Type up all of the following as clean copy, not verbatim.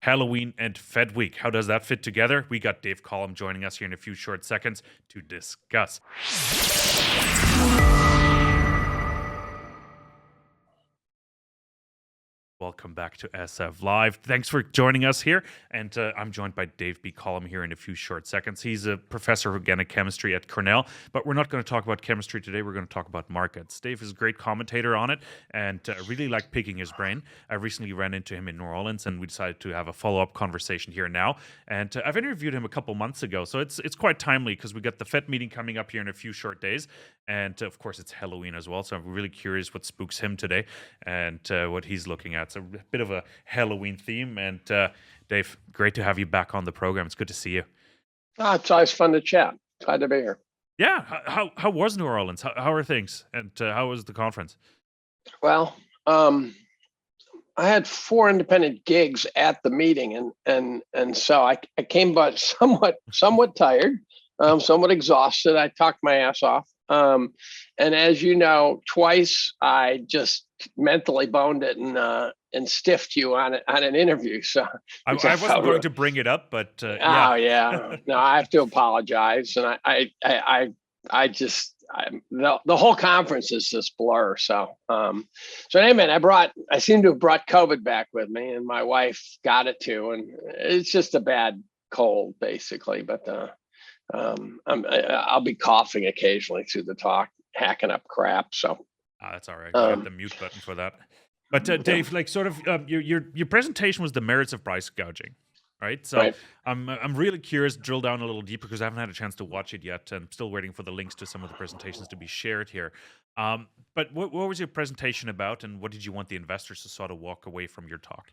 Halloween and Fed Week. How does that fit together? We got Dave Collum joining us here in a few short seconds to discuss. Welcome back to SF Live. Thanks for joining us here. And I'm joined by Dave B. Collum here in a few short seconds. He's a professor of organic chemistry at Cornell, but we're not going to talk about chemistry today. We're going to talk about markets. Dave is a great commentator on it, and really like picking his brain. I recently ran into him in New Orleans, and we decided to have a follow-up conversation here now. And I've interviewed him a couple months ago, so it's quite timely because we got the Fed meeting coming up here in a few short days. And of course, it's Halloween as well, so I'm really curious what spooks him today and what he's looking at. So a bit of a Halloween theme. And Dave, great to have you back on the program. It's good to see you. It's always fun to chat. Glad to be here. Yeah. How was New Orleans? How are things? And how was the conference? Well, I had 4 independent gigs at the meeting, and so I came but somewhat tired, somewhat exhausted. I talked my ass off. And as you know, twice I just mentally boned it and stiffed you on an interview. So I wasn't going to bring it up, but yeah. Oh yeah, no, I have to apologize, and the whole conference is this blur. So anyway, I seem to have brought COVID back with me, and my wife got it too, and it's just a bad cold basically, but. I'll be coughing occasionally through the talk, hacking up crap. So that's all right. I got the mute button for that. But Dave, like sort of your presentation was the merits of price gouging, right? So right. I'm really curious, drill down a little deeper because I haven't had a chance to watch it yet, and I'm still waiting for the links to some of the presentations to be shared here. But what was your presentation about, and what did you want the investors to sort of walk away from your talk?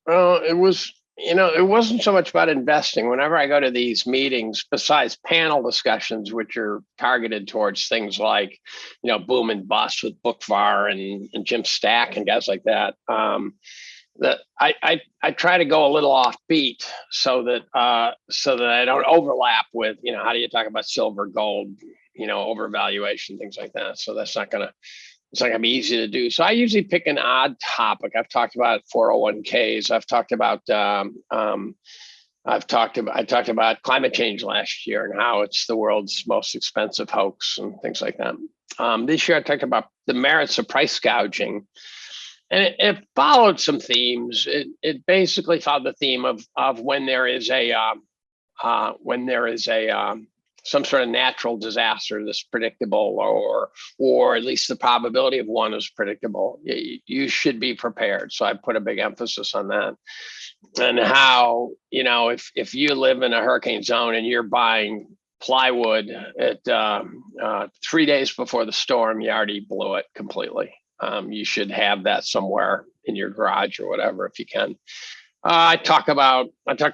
Well, it wasn't so much about investing. Whenever I go to these meetings, besides panel discussions, which are targeted towards things like, boom and bust with Bookvar and Jim Stack and guys like that, that I try to go a little offbeat so that I don't overlap with, how do you talk about silver, gold, overvaluation, things like that. So it's not going to be easy to do. So I usually pick an odd topic. I've talked about 401ks. I talked about climate change last year and how it's the world's most expensive hoax and things like that. This year I talked about the merits of price gouging, and it followed some themes. It basically followed the theme of when there is some sort of natural disaster that's predictable, or at least the probability of one is predictable. You should be prepared. So I put a big emphasis on that, and how, if you live in a hurricane zone and you're buying plywood at 3 days before the storm, you already blew it completely. You should have that somewhere in your garage or whatever if you can. I talked a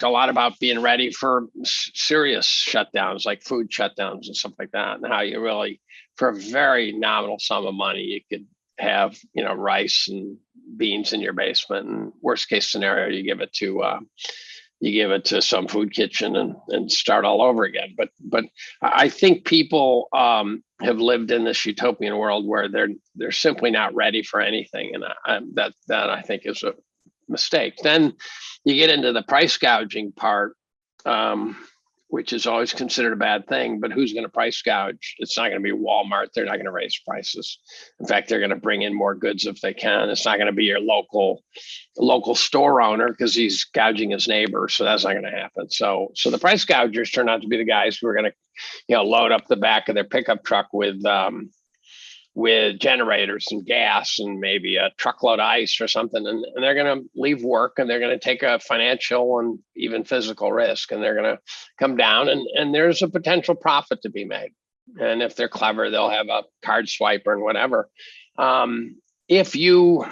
lot about being ready for serious shutdowns, like food shutdowns and stuff like that, and how you really, for a very nominal sum of money, you could have, rice and beans in your basement. And worst case scenario, you give it to some food kitchen and start all over again. But I think people have lived in this utopian world where they're simply not ready for anything, and that I think is a mistake. Then you get into the price gouging part, which is always considered a bad thing, but who's going to price gouge? It's not going to be Walmart. They're not going to raise prices. In fact, they're going to bring in more goods if they can. It's not going to be your local store owner because he's gouging his neighbor. So that's not going to happen. So the price gougers turn out to be the guys who are going to, load up the back of their pickup truck with generators and gas and maybe a truckload of ice or something. And they're going to leave work, and they're going to take a financial and even physical risk, and they're going to come down, and there's a potential profit to be made. And if they're clever, they'll have a card swiper and whatever. If you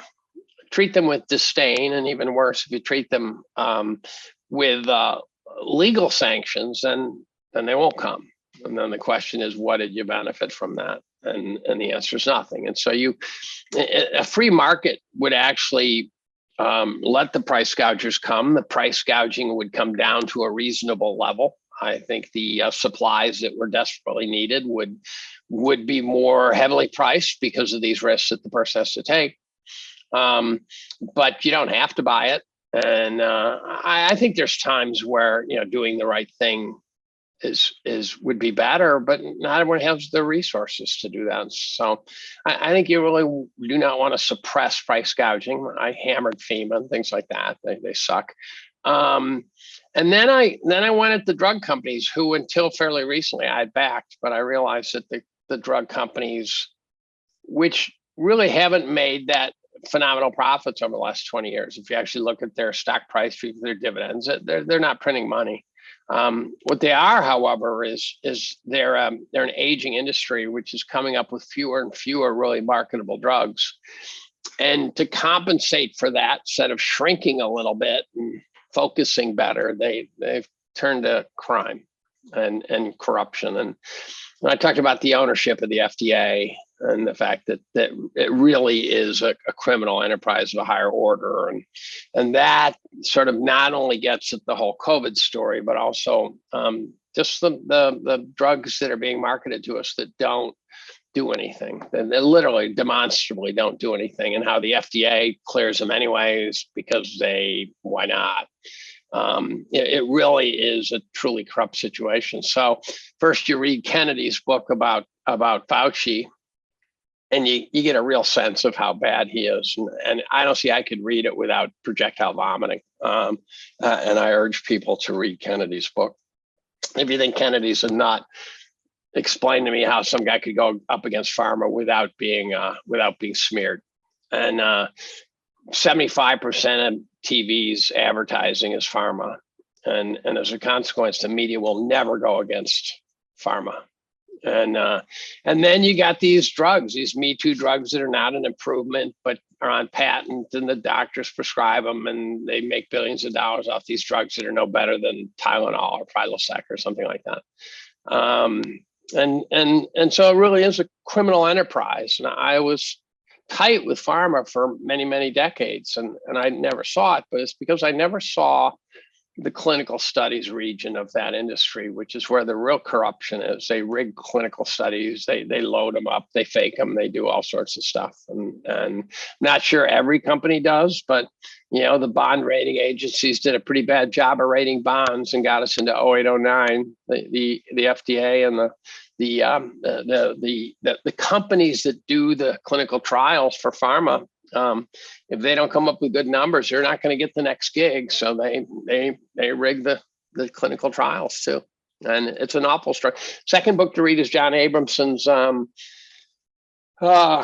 treat them with disdain, and even worse, if you treat them with legal sanctions, then they won't come. And then the question is, what did you benefit from that? And the answer is nothing. And so a free market would actually let the price gougers come. The price gouging would come down to a reasonable level. I think the supplies that were desperately needed would be more heavily priced because of these risks that the person has to take. But you don't have to buy it. And I think there's times where, doing the right thing would be better, but not everyone has the resources to do that. So I think you really do not want to suppress price gouging. I hammered FEMA and things like that. They suck. And then I went at the drug companies, who until fairly recently I backed, but I realized that the drug companies, which really haven't made that phenomenal profits over the last 20 years. If you actually look at their stock price, their dividends, they're not printing money. What they are, however, is they're an aging industry, which is coming up with fewer and fewer really marketable drugs. And to compensate for that, instead of shrinking a little bit and focusing better, they've turned to crime and corruption. And I talked about the ownership of the FDA and the fact that it really is a criminal enterprise of a higher order. And that sort of not only gets at the whole COVID story, but also just the drugs that are being marketed to us that don't do anything. They literally demonstrably don't do anything, and how the FDA clears them anyways because why not? It really is a truly corrupt situation. So first you read Kennedy's book about Fauci, and you get a real sense of how bad he is. And I don't see I could read it without projectile vomiting. And I urge people to read Kennedy's book. If you think Kennedy's a nut, explain to me how some guy could go up against pharma without being smeared. And 75% of TV's advertising is pharma. And as a consequence, the media will never go against pharma. And then you got these drugs, these Me Too drugs that are not an improvement, but are on patent, and the doctors prescribe them, and they make billions of dollars off these drugs that are no better than Tylenol or Prilosec or something like that. And so it really is a criminal enterprise. And I was tight with pharma for many, many decades, and I never saw it, but it's because I never saw the clinical studies region of that industry, which is where the real corruption is. They rig clinical studies, they load them up, they fake them, they do all sorts of stuff. And not sure every company does, but the bond rating agencies did a pretty bad job of rating bonds and got us into 08, 09. The FDA and the companies that do the clinical trials for pharma, if they don't come up with good numbers, they're not going to get the next gig. So they rig the clinical trials too. And it's an awful story. Second book to read is John Abramson's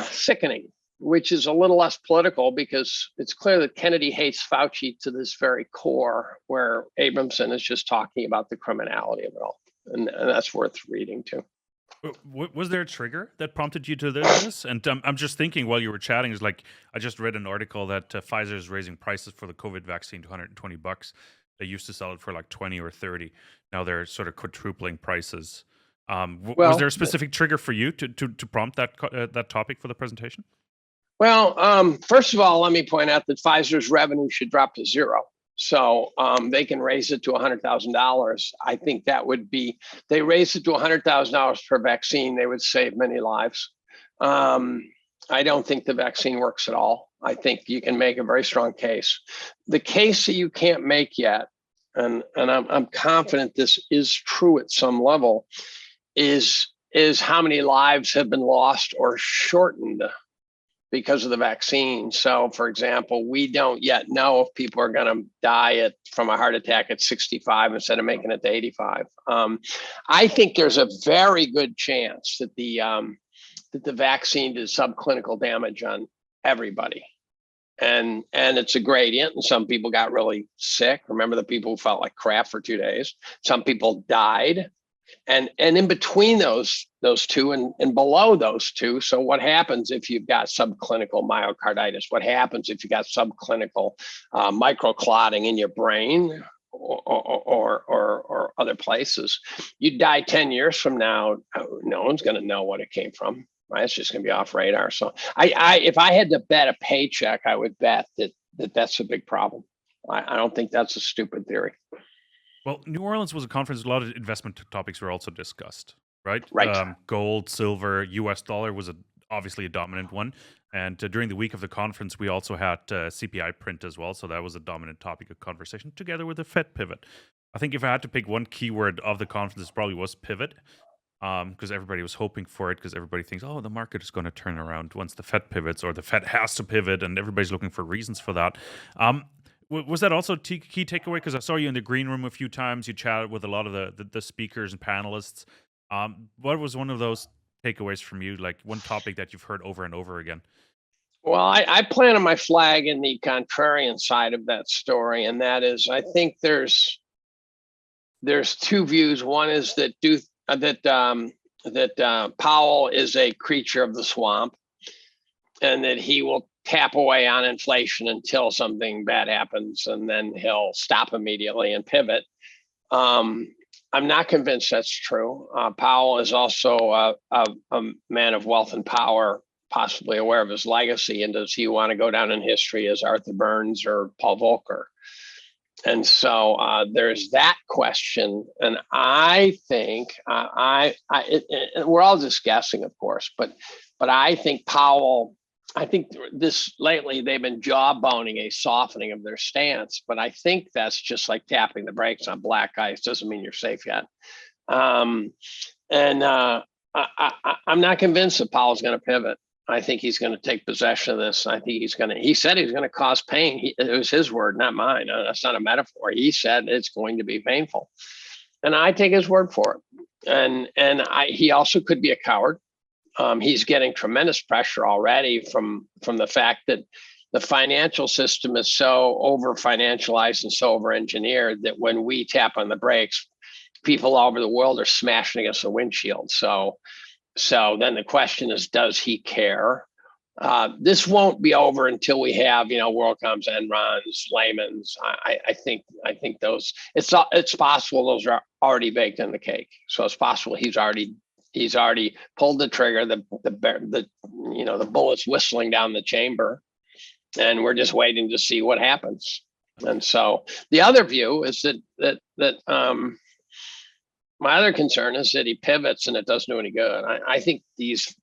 Sickening, which is a little less political, because it's clear that Kennedy hates Fauci to this very core, where Abramson is just talking about the criminality of it all. And that's worth reading too. Was there a trigger that prompted you to this? And I'm just thinking while you were chatting, is like, I just read an article that Pfizer is raising prices for the COVID vaccine to $120. They used to sell it for like 20 or 30. Now they're sort of quadrupling prices. Was there a specific trigger for you to prompt that topic for the presentation? Well, first of all, let me point out that Pfizer's revenue should drop to zero. So they can raise it to $100,000. I think that would be, they raise it to $100,000 per vaccine, they would save many lives. I don't think the vaccine works at all. I think you can make a very strong case. The case that you can't make yet, and I'm confident this is true at some level, is how many lives have been lost or shortened because of the vaccine. So, for example, we don't yet know if people are going to die from a heart attack at 65 instead of making it to 85. I think there's a very good chance that the vaccine did subclinical damage on everybody, and it's a gradient. And some people got really sick. Remember the people who felt like crap for 2 days. Some people died. And in between those two and below those two, so what happens if you've got subclinical myocarditis? What happens if you got subclinical microclotting in your brain or other places? You die 10 years from now, no one's going to know what it came from, right? It's just going to be off radar. So if I had to bet a paycheck, I would bet that's a big problem. I don't think that's a stupid theory. Well, New Orleans was a conference. A lot of investment topics were also discussed, right? Right. Gold, silver, U.S. dollar was obviously a dominant one. And during the week of the conference, we also had CPI print as well. So that was a dominant topic of conversation together with the Fed pivot. I think if I had to pick one keyword of the conference, it probably was pivot, because everybody was hoping for it, because everybody thinks, oh, the market is going to turn around once the Fed pivots, or the Fed has to pivot, and everybody's looking for reasons for that. Was that also key takeaway? Because I saw you in the green room a few times. You chatted with a lot of the speakers and panelists. What was one of those takeaways from you, like one topic that you've heard over and over again? Well, I planted my flag in the contrarian side of that story, and that is, I think there's two views. One is that Powell is a creature of the swamp, and that he will tap away on inflation until something bad happens, and then he'll stop immediately and pivot. I'm not convinced that's true. Powell is also a man of wealth and power, possibly aware of his legacy, and does he want to go down in history as Arthur Burns or Paul Volcker? And so there's that question, and I think we're all just guessing, of course, but I think Powell. I think this lately they've been jawboning a softening of their stance, but I think that's just like tapping the brakes on black ice. Doesn't mean you're safe yet. I'm not convinced that Powell's going to pivot. I think he's going to take possession of this. I think he said he was going to cause pain. It was his word, not mine. That's not a metaphor. He said it's going to be painful. And I take his word for it. And he also could be a coward. He's getting tremendous pressure already from the fact that the financial system is so over financialized and so over engineered that when we tap on the brakes, people all over the world are smashing against the windshield. So then the question is, does he care? This won't be over until we have, WorldCom's, Enron's, Lehman's. I think those. It's possible those are already baked in the cake. So it's possible he's already pulled the trigger. The bullet's whistling down the chamber, and we're just waiting to see what happens. And so the other view is that my other concern is that he pivots and it doesn't do any good. I think these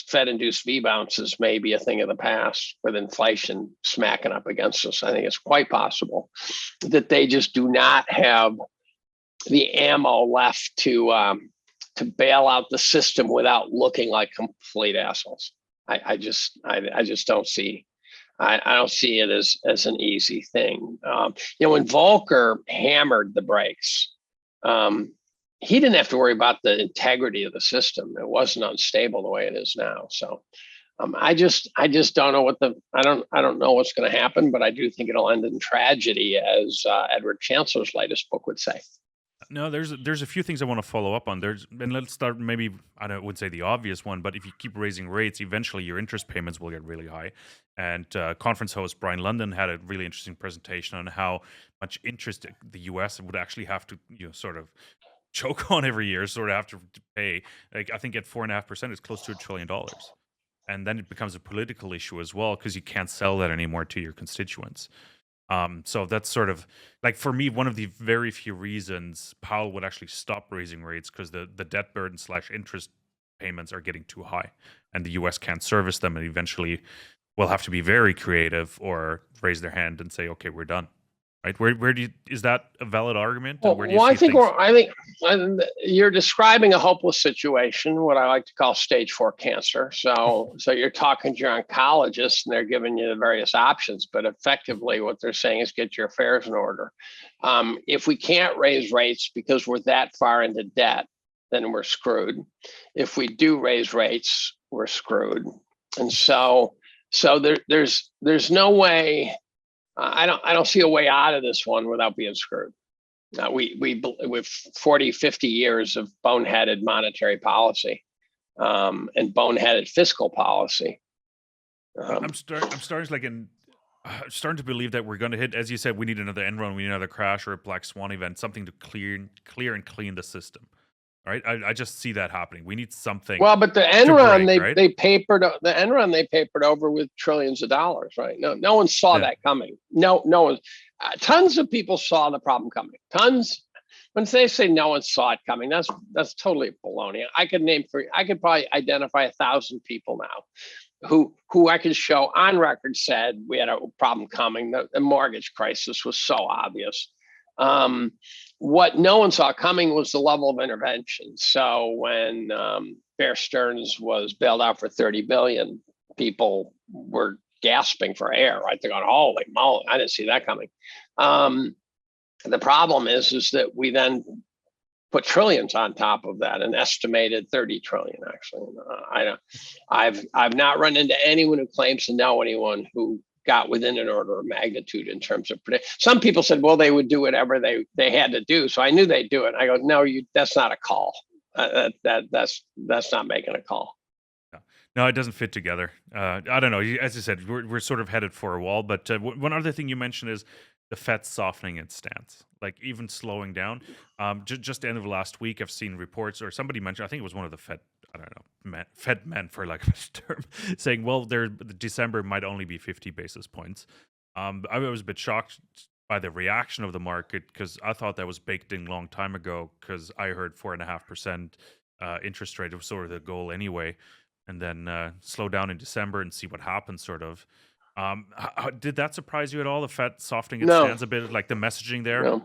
Fed-induced V bounces may be a thing of the past with inflation smacking up against us. I think it's quite possible that they just do not have the ammo left to bail out the system without looking like complete assholes. I just don't see. I don't see it as an easy thing. When Volcker hammered the brakes, he didn't have to worry about the integrity of the system. It wasn't unstable the way it is now. So I just don't know I don't know what's going to happen, but I do think it'll end in tragedy, as Edward Chancellor's latest book would say. No, there's a few things I want to follow up on. And let's start maybe, I wouldn't say the obvious one, but if you keep raising rates, eventually your interest payments will get really high. And conference host Brian London had a really interesting presentation on how much interest the U.S. would actually have to sort of choke on every year, sort of have to pay. Like, I think at 4.5%, it's close to $1 trillion. And then it becomes a political issue as well, because you can't sell that anymore to your constituents. So that's sort of, like, for me, one of the very few reasons Powell would actually stop raising rates, because the debt burden / interest payments are getting too high, and the U.S. can't service them, and eventually will have to be very creative or raise their hand and say, okay, we're done. Right? Where is that a valid argument? I think you're describing a hopeless situation, what I like to call stage 4 cancer. So you're talking to your oncologist, and they're giving you the various options, but effectively what they're saying is get your affairs in order. If we can't raise rates because we're that far into debt, then we're screwed. If we do raise rates, we're screwed. And so there's no way. I don't see a way out of this one without being screwed. With 40, 50 years of boneheaded monetary policy and boneheaded fiscal policy. I'm starting to believe that we're going to hit, as you said, we need another Enron, we need another crash or a black swan event, something to clear and clean the system. Right, I just see that happening. We need something. Well, but the Enron they papered over with trillions of dollars, right? No one saw that coming. No one. Tons of people saw the problem coming. Tons. when they say no one saw it coming, that's totally baloney. I could probably identify 1,000 people now who I could show on record said we had a problem coming. The mortgage crisis was so obvious. What no one saw coming was the level of intervention. So when Bear Stearns was bailed out for $30 billion, people were gasping for air, right? They're going, holy moly, I didn't see that coming. The problem is that we then put trillions on top of that, an estimated 30 trillion, actually. I've not run into anyone who claims to know anyone who got within an order of magnitude in terms of predict. Some people said, well, they would do whatever they had to do. So I knew they'd do it. I go, no, that's not a call. That's not making a call. No, it doesn't fit together. I don't know. As you said, we're sort of headed for a wall. But one other thing you mentioned is the Fed softening its stance, like even slowing down. Just the end of last week, I've seen reports, or somebody mentioned, I think it was one of the Fed, I don't know, Fed men for lack of a term, saying, well, December might only be 50 basis points. I was a bit shocked by the reaction of the market because I thought that was baked in a long time ago because I heard 4.5% interest rate was sort of the goal anyway. And then slow down in December and see what happens, sort of. Did that surprise you at all, the Fed softening its stance a bit, like the messaging there?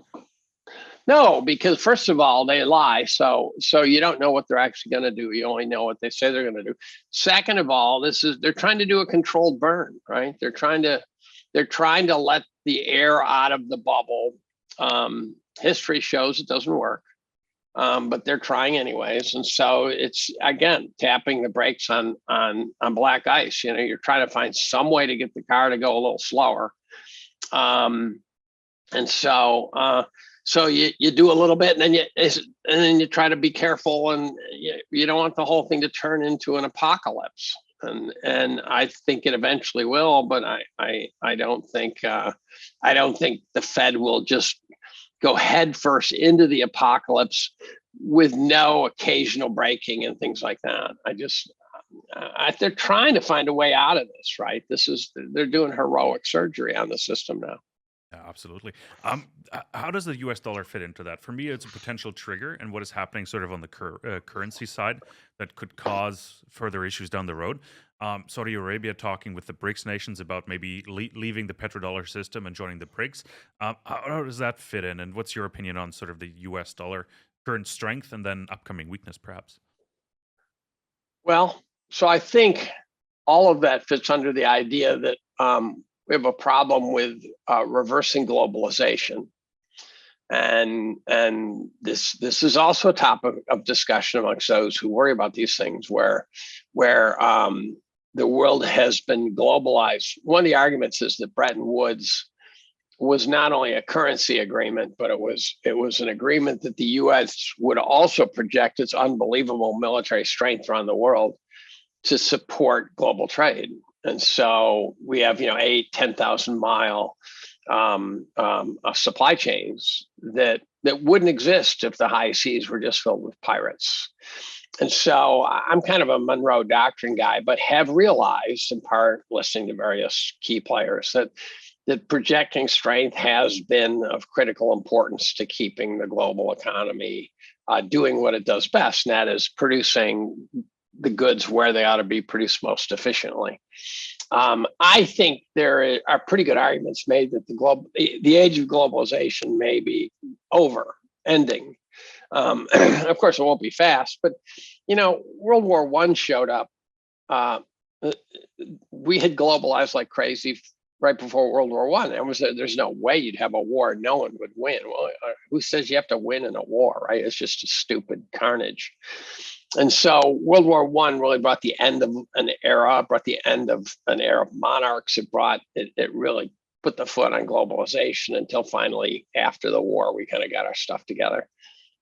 No, because first of all, they lie. So you don't know what they're actually going to do. You only know what they say they're going to do. Second of all, they're trying to do a controlled burn, right? They're trying to let the air out of the bubble. History shows it doesn't work. But they're trying anyways, and so it's again tapping the brakes on black ice. You're trying to find some way to get the car to go a little slower, and so you do a little bit, and then you try to be careful, and you don't want the whole thing to turn into an apocalypse. And I think it eventually will, but I don't think the Fed will just go headfirst into the apocalypse with no occasional braking and things like that. They're trying to find a way out of this, right? They're doing heroic surgery on the system now. Yeah, absolutely. How does the US dollar fit into that? For me, it's a potential trigger, and what is happening sort of on the currency side that could cause further issues down the road. Saudi Arabia talking with the BRICS nations about maybe leaving the petrodollar system and joining the BRICS. How does that fit in? And what's your opinion on sort of the US dollar current strength and then upcoming weakness, perhaps? Well, so I think all of that fits under the idea that we have a problem with reversing globalization. And this is also a topic of discussion amongst those who worry about these things, where the world has been globalized. One of the arguments is that Bretton Woods was not only a currency agreement, but it was an agreement that the U.S. would also project its unbelievable military strength around the world to support global trade. And so we have 10,000 mile supply chains that wouldn't exist if the high seas were just filled with pirates. And so I'm kind of a Monroe Doctrine guy, but have realized, in part listening to various key players, that projecting strength has been of critical importance to keeping the global economy doing what it does best, and that is producing the goods where they ought to be produced most efficiently. I think there are pretty good arguments made that the age of globalization may be over, ending. Of course, it won't be fast, but World War I showed up. We had globalized like crazy right before World War I. There's no way you'd have a war no one would win. Well, who says you have to win in a war, right? It's just a stupid carnage. And so World War I really brought the end of an era, brought the end of an era of monarchs. It really put the foot on globalization until finally after the war, we kind of got our stuff together.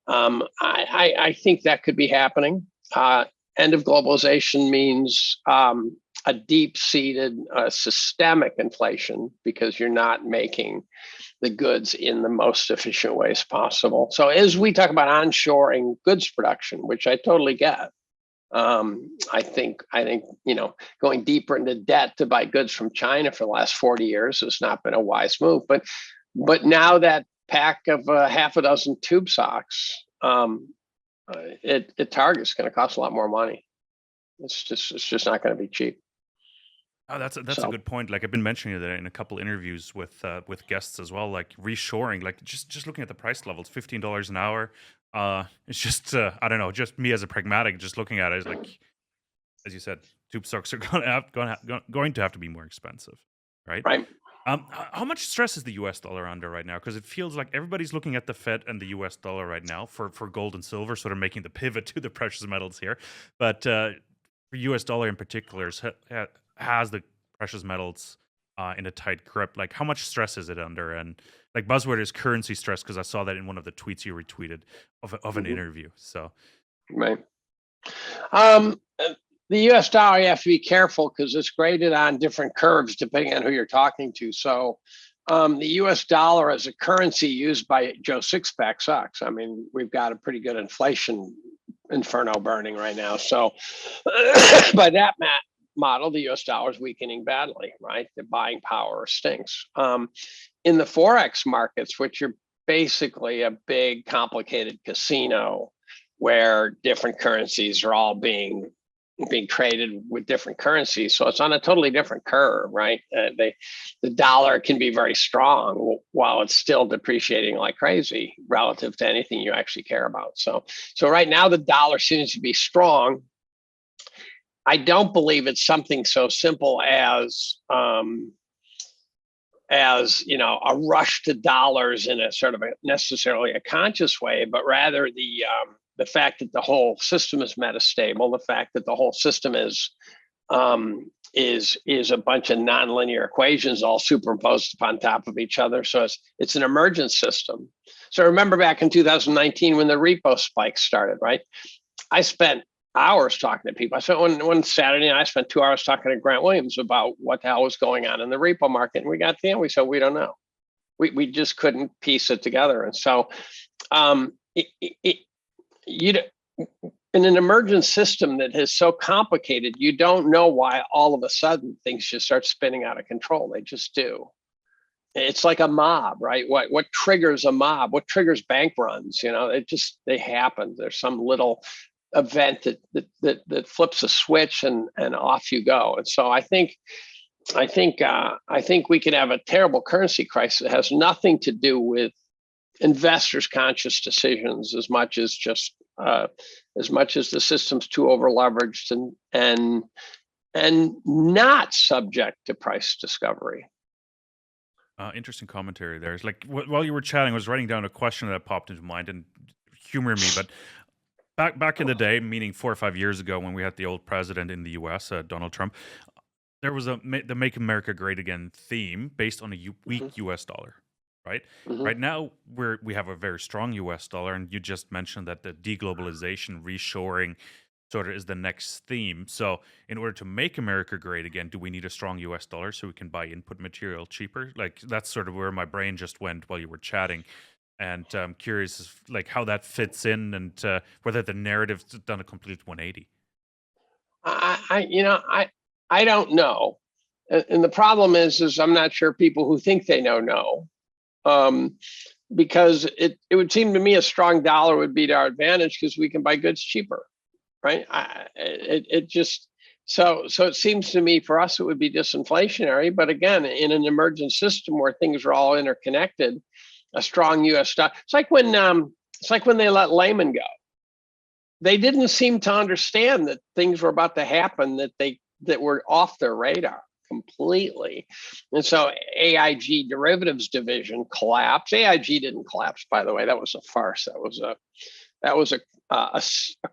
I think that could be happening. End of globalization means a deep-seated systemic inflation because you're not making the goods in the most efficient ways possible. So as we talk about onshoring goods production, which I totally get, I think going deeper into debt to buy goods from China for the last 40 years has not been a wise move. But now that pack of half a dozen tube socks at Target's going to cost a lot more money. It's just not going to be cheap. Oh, that's a good point. Like I've been mentioning it in a couple interviews with guests as well. Like reshoring, like just looking at the price levels, $15 an hour. It's just I don't know, just me as a pragmatic, just looking at it, is like, as you said, tube socks are going to have to be more expensive, right? Right. How much stress is the U.S. dollar under right now? Because it feels like everybody's looking at the Fed and the U.S. dollar right now for gold and silver, sort of making the pivot to the precious metals here. But for U.S. dollar in particular, has the precious metals in a tight grip. Like, how much stress is it under? And like buzzword is currency stress, because I saw that in one of the tweets you retweeted of an interview. So, right. The U.S. dollar, you have to be careful because it's graded on different curves depending on who you're talking to. So the U.S. dollar as a currency used by Joe Sixpack sucks. I mean, we've got a pretty good inflation inferno burning right now. So by that model, the U.S. dollar is weakening badly, right? The buying power stinks. In the Forex markets, which are basically a big, complicated casino where different currencies are all being traded with different currencies. So it's on a totally different curve, right? The dollar can be very strong while it's still depreciating like crazy relative to anything you actually care about. So right now the dollar seems to be strong. I don't believe it's something so simple as you know, a rush to dollars in a sort of necessarily a conscious way, but rather the fact that the whole system is metastable, the fact that the whole system is a bunch of nonlinear equations all superimposed upon top of each other. So it's an emergent system. So remember back in 2019 when the repo spike started, right? I spent hours talking to people. I spent one Saturday night, I spent 2 hours talking to Grant Williams about what the hell was going on in the repo market. And we got to the end, we said, we don't know. We just couldn't piece it together. And so in an emergent system that is so complicated, you don't know why all of a sudden things just start spinning out of control. They just do. It's like a mob, right? What triggers a mob? What triggers bank runs? You know, they happen. There's some little event that flips a switch and off you go. And so I think we can have a terrible currency crisis. It has nothing to do with investors' conscious decisions as much as the system's too over leveraged and not subject to price discovery. Interesting commentary there. It's like while you were chatting, I was writing down a question that popped into mind, and humor me, but back in the day, meaning 4 or 5 years ago, when we had the old president in the U.S., Donald Trump, there was the "Make America Great Again" theme based on a weak U.S. dollar. Right. Mm-hmm. Right now, we have a very strong U.S. dollar, and you just mentioned that the deglobalization, reshoring, sort of is the next theme. So, in order to make America great again, do we need a strong U.S. dollar so we can buy input material cheaper? Like that's sort of where my brain just went while you were chatting, and I'm curious, like how that fits in, and whether the narrative's done a complete 180. I don't know, and the problem is I'm not sure people who think they know. Because it would seem to me a strong dollar would be to our advantage because we can buy goods cheaper, right? So it seems to me for us it would be disinflationary. But again, in an emergent system where things are all interconnected, a strong U.S. dollar. It's like when they let Lehman go. They didn't seem to understand that things were about to happen that were off their radar completely. And so AIG derivatives division collapsed. AIG didn't collapse, by the way. That was a farce. That was a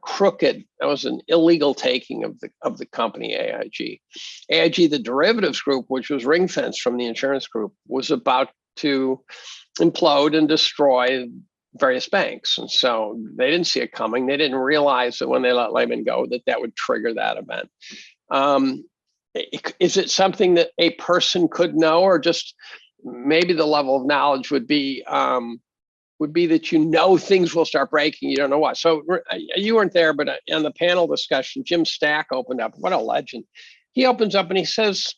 crooked, that was an illegal taking of the company AIG. AIG, the derivatives group, which was ring fenced from the insurance group, was about to implode and destroy various banks. And so they didn't see it coming. They didn't realize that when they let Lehman go, that would trigger that event. Is it something that a person could know, or just maybe the level of knowledge would be that, you know, things will start breaking, you don't know what. So you weren't there, but on the panel discussion, Jim Stack opened up. What a legend. He opens up and he says,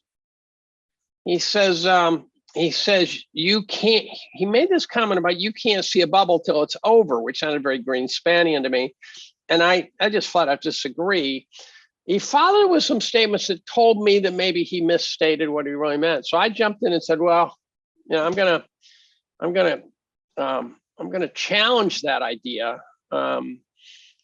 he says you can't. He made this comment about you can't see a bubble till it's over, which sounded very Greenspanian to me, and I just flat out disagree. He followed with some statements that told me that maybe he misstated what he really meant. So I jumped in and said, well, I'm gonna challenge that idea.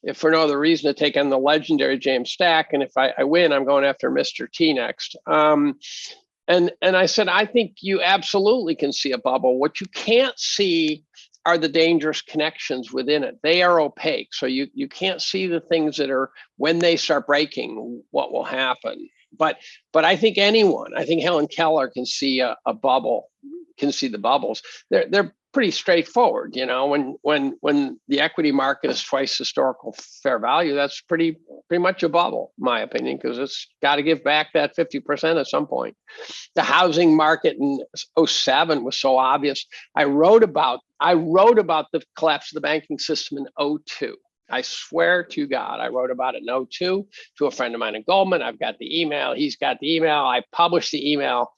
If for no other reason, to take on the legendary James Stack, and if I win, I'm going after Mr. T next. And I said, I think you absolutely can see a bubble. What you can't see are the dangerous connections within it. They are opaque. So you can't see the things that are, when they start breaking, what will happen. But I think I think Helen Keller can see a bubble, can see the bubbles. They're pretty straightforward. When the equity market is twice historical fair value, that's pretty much a bubble, in my opinion, because it's got to give back that 50% at some point. The housing market in 2007 was so obvious. I wrote about the collapse of the banking system in 2002. I swear to God, I wrote about it in 2002 to a friend of mine in Goldman. I've got the email. He's got the email. I published the email.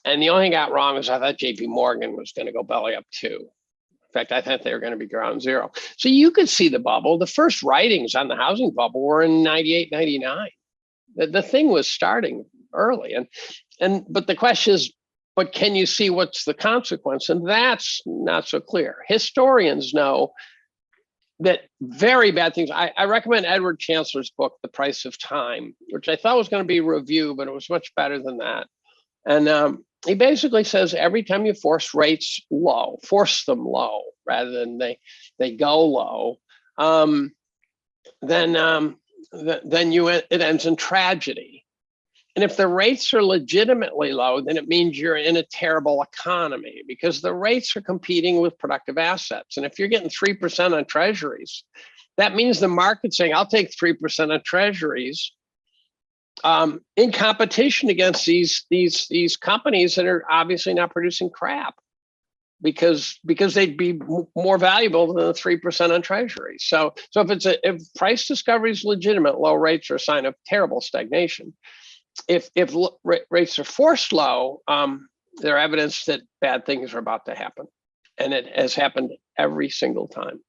And the only thing I got wrong is I thought JP Morgan was going to go belly up too. In fact, I thought they were going to be ground zero. So you could see the bubble. The first writings on the housing bubble were in 98, 99. The thing was starting early. But the question is, but can you see what's the consequence? And that's not so clear. Historians know that very bad things. I recommend Edward Chancellor's book, The Price of Time, which I thought was going to be a review, but it was much better than that. And he basically says every time you force rates low, force them low rather than they go low, then it ends in tragedy. And if the rates are legitimately low, then it means you're in a terrible economy because the rates are competing with productive assets. And if you're getting 3% on treasuries, that means the market's saying, I'll take 3% on treasuries in competition against these companies that are obviously not producing crap because they'd be more valuable than the 3% on treasuries. So if price discovery is legitimate, low rates are a sign of terrible stagnation. If rates are forced low, they're evidence that bad things are about to happen. And it has happened every single time.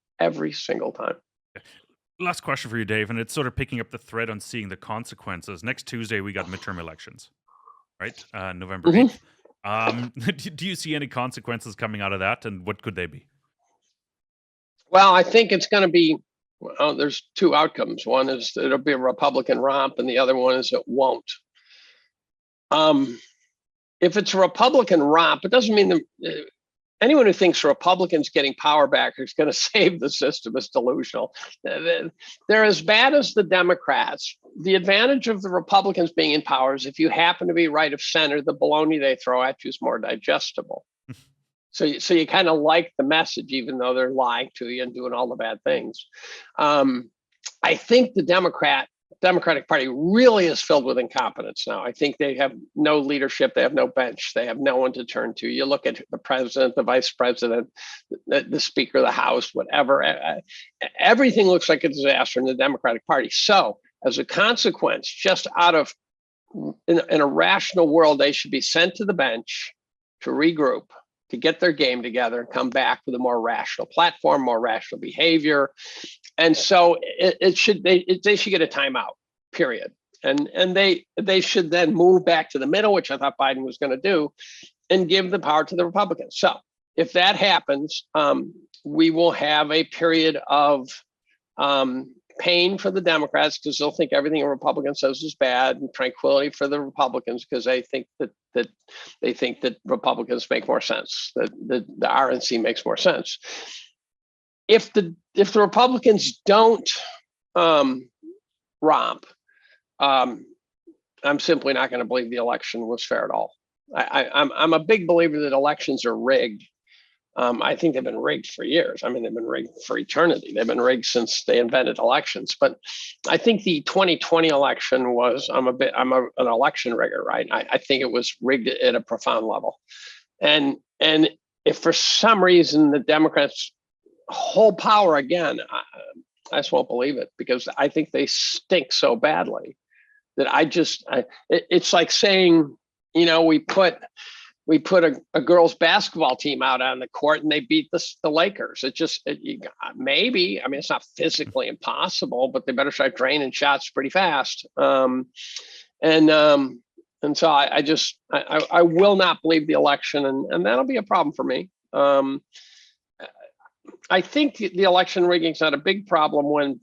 Last question for you, Dave, and it's sort of picking up the thread on seeing the consequences. Next Tuesday, we got midterm elections, right? November 8th. Do you see any consequences coming out of that, and what could they be? Well, I think it's going to be, there's two outcomes. One is it'll be a Republican romp, and the other one is it won't. If it's a Republican romp, it doesn't mean anyone who thinks Republicans getting power back is going to save the system is delusional. They're as bad as the Democrats. The advantage of the Republicans being in power is if you happen to be right of center, the baloney they throw at you is more digestible. So you kind of like the message, even though they're lying to you and doing all the bad things. I think the Democratic Party really is filled with incompetence now. I think they have no leadership. They have no bench. They have no one to turn to. You look at the president, the vice president, the speaker of the House, whatever. Everything looks like a disaster in the Democratic Party. So as a consequence, just out of, in a rational world, they should be sent to the bench to regroup, to get their game together and come back with a more rational platform, more rational behavior. And so they should get a timeout, period. And they should then move back to the middle, which I thought Biden was going to do, and give the power to the Republicans. So if that happens, we will have a period of pain for the Democrats because they'll think everything a Republican says is bad, and tranquility for the Republicans because they think that Republicans make more sense, that the RNC makes more sense. If the Republicans don't romp, I'm simply not going to believe the election was fair at all. I'm a big believer that elections are rigged. I think they've been rigged for years. I mean, they've been rigged for eternity. They've been rigged since they invented elections. But I think the 2020 election was, I'm an election rigger, right? I think it was rigged at a profound level. And if for some reason the Democrats hold power again, I just won't believe it because I think they stink so badly that it's like saying, we put we put a girls basketball team out on the court and they beat the Lakers. Maybe, I mean, it's not physically impossible, but they better start draining shots pretty fast. And so I will not believe the election, and that'll be a problem for me. I think the election rigging is not a big problem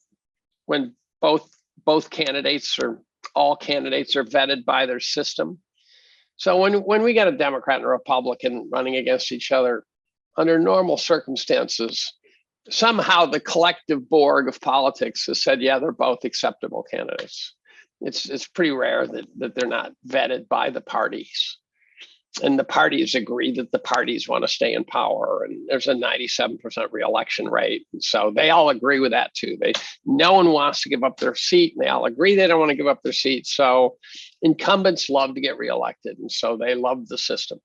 when both candidates or all candidates are vetted by their system. So when we got a Democrat and a Republican running against each other, under normal circumstances, somehow the collective Borg of politics has said, yeah, they're both acceptable candidates. It's pretty rare that they're not vetted by the parties. And the parties agree that the parties want to stay in power, and there's a 97% reelection rate. And so they all agree with that too. No one wants to give up their seat, and they all agree they don't want to give up their seat. So incumbents love to get reelected, and so they love the system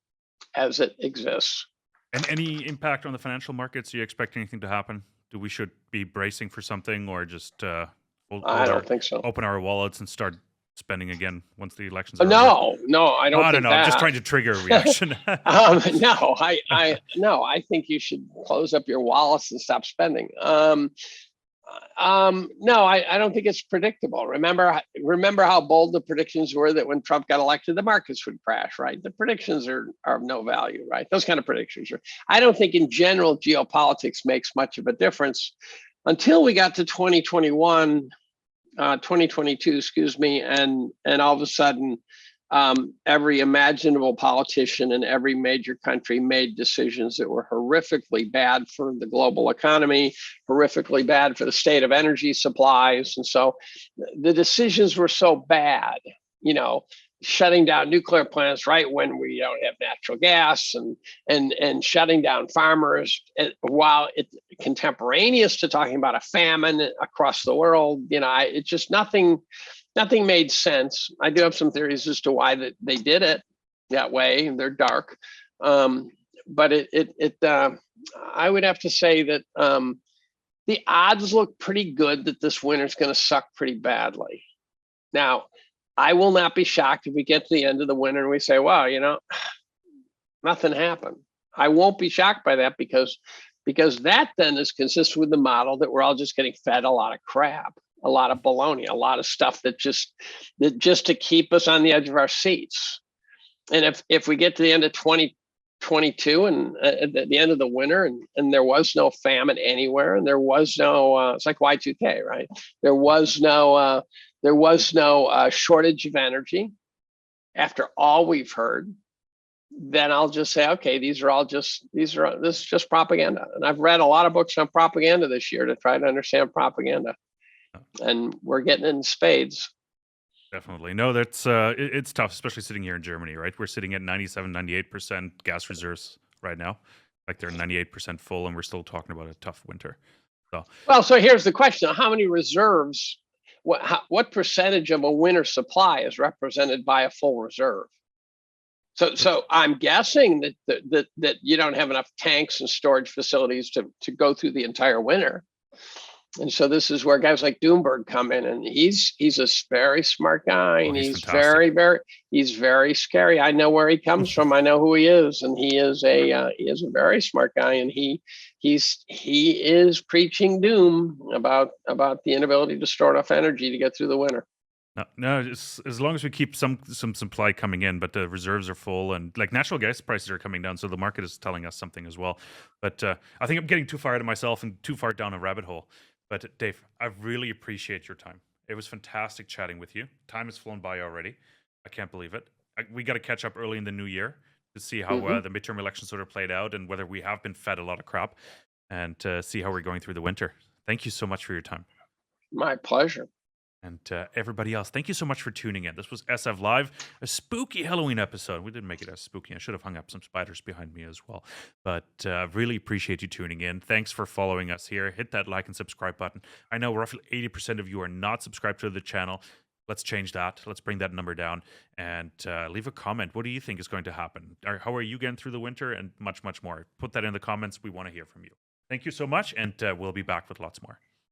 as it exists. And any impact on the financial markets? Do you expect anything to happen? Do we should be bracing for something, or just I don't think so. Open our wallets and start spending again once the elections are over? No, I don't. I don't know. I'm just trying to trigger a reaction. No, I think you should close up your wallets and stop spending. No, I don't think it's predictable. Remember how bold the predictions were that when Trump got elected, the markets would crash, right? The predictions are of no value, right? Those kind of predictions are. I don't think in general geopolitics makes much of a difference until we got to 2022, and all of a sudden, every imaginable politician in every major country made decisions that were horrifically bad for the global economy, horrifically bad for the state of energy supplies. And so the decisions were so bad, shutting down nuclear plants right when we don't have natural gas, and shutting down farmers while it's contemporaneous to talking about a famine across the world. It's just nothing made sense. I do have some theories as to why they did it that way, and they're dark. But I would have to say that the odds look pretty good that this winter's going to suck pretty badly. Now, I will not be shocked if we get to the end of the winter and we say, wow, nothing happened. I won't be shocked by that because that then is consistent with the model that we're all just getting fed a lot of crap, a lot of baloney, a lot of stuff that just to keep us on the edge of our seats. And if we get to the end of 2022 and at the end of the winter and there was no famine anywhere, and there was no, it's like Y2K, right? There was no shortage of energy after all we've heard, then I'll just say, okay, this is just propaganda. And I've read a lot of books on propaganda this year to try to understand propaganda, and we're getting in spades. Definitely. No, that's it's tough, especially sitting here in Germany, right? We're sitting at 97-98% gas reserves right now. Like they're 98% full, and we're still talking about a tough winter. So here's the question: how many reserves? What percentage of a winter supply is represented by a full reserve? So I'm guessing that you don't have enough tanks and storage facilities to go through the entire winter. And so this is where guys like Doomberg come in, and he's a very smart guy, and he's very scary. I know where he comes from. I know who he is, and he is a very smart guy, and he is preaching doom about the inability to store enough energy to get through the winter. No, as long as we keep some supply coming in, but the reserves are full, and like natural gas prices are coming down, so the market is telling us something as well. But I think I'm getting too far out of myself and too far down a rabbit hole. But Dave, I really appreciate your time. It was fantastic chatting with you. Time has flown by already. I can't believe it. We got to catch up early in the new year to see how the midterm elections sort of played out and whether we have been fed a lot of crap, and see how we're going through the winter. Thank you so much for your time. My pleasure. And everybody else, thank you so much for tuning in. This was SF Live, a spooky Halloween episode. We didn't make it as spooky. I should have hung up some spiders behind me as well. But really appreciate you tuning in. Thanks for following us here. Hit that like and subscribe button. I know roughly 80% of you are not subscribed to the channel. Let's change that. Let's bring that number down. And leave a comment. What do you think is going to happen? How are you getting through the winter? And much, much more. Put that in the comments. We want to hear from you. Thank you so much. And we'll be back with lots more.